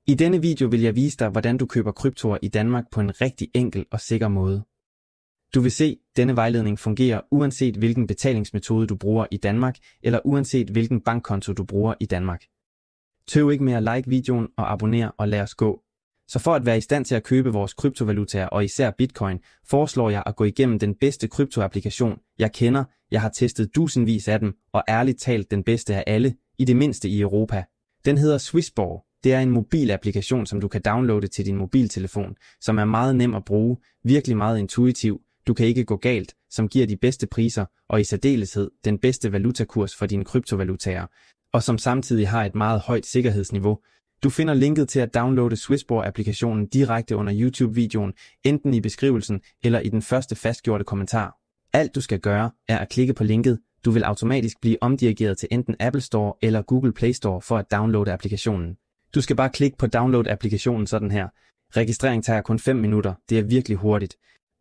I denne video vil jeg vise dig, hvordan du køber kryptoer i Danmark på en rigtig enkel og sikker måde. Du vil se, at denne vejledning fungerer uanset hvilken betalingsmetode du bruger i Danmark, eller uanset hvilken bankkonto du bruger i Danmark. Tøv ikke med at like videoen og abonner, og lad os gå. Så for at være i stand til at købe vores kryptovalutaer og især bitcoin, foreslår jeg at gå igennem den bedste kryptoapplikation, jeg kender. Jeg har testet dusindvis af dem, og ærligt talt den bedste af alle, i det mindste i Europa. Den hedder Swissborg. Det er en mobilapplikation, som du kan downloade til din mobiltelefon, som er meget nem at bruge, virkelig meget intuitiv, du kan ikke gå galt, som giver de bedste priser, og i særdeleshed den bedste valutakurs for dine kryptovalutaer, og som samtidig har et meget højt sikkerhedsniveau. Du finder linket til at downloade Swissborg-applikationen direkte under YouTube-videoen, enten i beskrivelsen eller i den første fastgjorte kommentar. Alt du skal gøre, er at klikke på linket. Du vil automatisk blive omdirigeret til enten Apple Store eller Google Play Store for at downloade applikationen. Du skal bare klikke på download-applikationen sådan her. Registrering tager kun 5 minutter, det er virkelig hurtigt.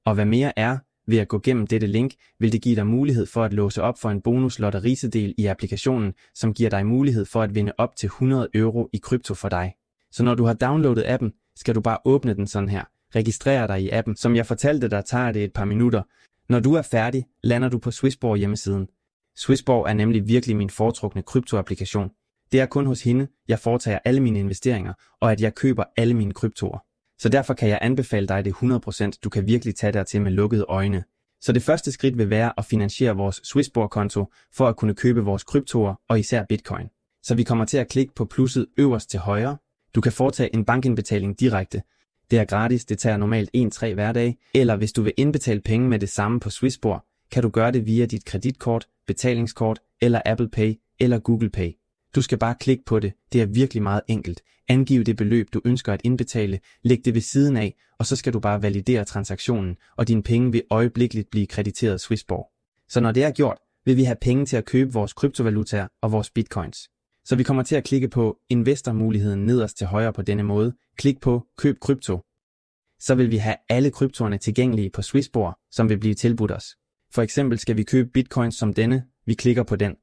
Og hvad mere er, ved at gå gennem dette link, vil det give dig mulighed for at låse op for en bonuslotteridel i applikationen, som giver dig mulighed for at vinde op til 100 euro i krypto for dig. Så når du har downloadet appen, skal du bare åbne den sådan her. Registrer dig i appen. Som jeg fortalte dig, tager det et par minutter. Når du er færdig, lander du på Swissborg hjemmesiden. Swissborg er nemlig virkelig min foretrukne kryptoapplikation. Det er kun hos hende, jeg foretager alle mine investeringer, og at jeg køber alle mine kryptoer. Så derfor kan jeg anbefale dig det 100%, du kan virkelig tage dertil med lukkede øjne. Så det første skridt vil være at finansiere vores Swissborg-konto for at kunne købe vores kryptoer og især bitcoin. Så vi kommer til at klikke på plusset øverst til højre. Du kan foretage en bankindbetaling direkte. Det er gratis, det tager normalt 1-3 hverdage, eller hvis du vil indbetale penge med det samme på Swissborg, kan du gøre det via dit kreditkort, betalingskort eller Apple Pay eller Google Pay. Du skal bare klikke på det, det er virkelig meget enkelt. Angiv det beløb, du ønsker at indbetale, læg det ved siden af, og så skal du bare validere transaktionen, og dine penge vil øjeblikkeligt blive krediteret Swissborg. Så når det er gjort, vil vi have penge til at købe vores kryptovalutaer og vores bitcoins. Så vi kommer til at klikke på investormuligheden nederst til højre på denne måde. Klik på køb krypto. Så vil vi have alle kryptoerne tilgængelige på Swissborg, som vil blive tilbudt os. For eksempel skal vi købe bitcoins som denne, vi klikker på den.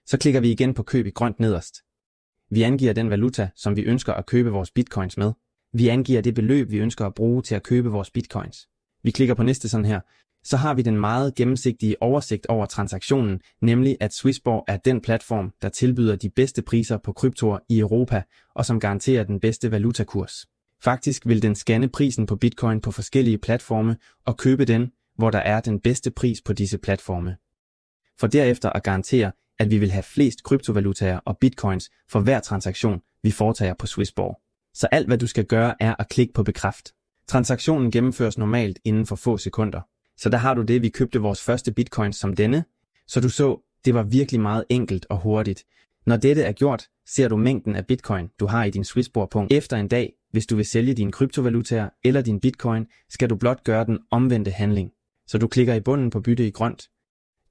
Så klikker vi igen på køb i grønt nederst. Vi angiver den valuta, som vi ønsker at købe vores bitcoins med. Vi angiver det beløb, vi ønsker at bruge til at købe vores bitcoins. Vi klikker på næste sådan her. Så har vi den meget gennemsigtige oversigt over transaktionen, nemlig at Swissborg er den platform, der tilbyder de bedste priser på kryptoer i Europa, og som garanterer den bedste valutakurs. Faktisk vil den scanne prisen på bitcoin på forskellige platforme og købe den, hvor der er den bedste pris på disse platforme. For derefter at garantere, at vi vil have flest kryptovalutaer og bitcoins for hver transaktion, vi foretager på Swissborg. Så alt hvad du skal gøre er at klikke på bekræft. Transaktionen gennemføres normalt inden for få sekunder. Så der har du det, vi købte vores første bitcoins som denne. Så du så, det var virkelig meget enkelt og hurtigt. Når dette er gjort, ser du mængden af bitcoin, du har i din Swissborg-punkt. Efter en dag, hvis du vil sælge dine kryptovalutaer eller din bitcoin, skal du blot gøre den omvendte handling. Så du klikker i bunden på bytte i grønt.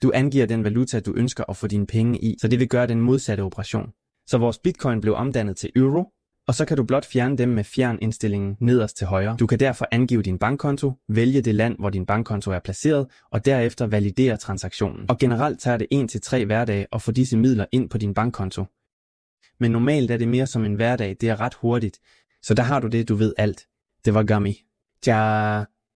Du angiver den valuta, du ønsker at få dine penge i, så det vil gøre den modsatte operation. Så vores bitcoin blev omdannet til euro, og så kan du blot fjerne dem med fjernindstillingen nederst til højre. Du kan derfor angive din bankkonto, vælge det land, hvor din bankkonto er placeret, og derefter validere transaktionen. Og generelt tager det 1-3 hverdage at få disse midler ind på din bankkonto. Men normalt er det mere som en hverdag, det er ret hurtigt. Så der har du det, du ved alt. Det var Gummy. Tja.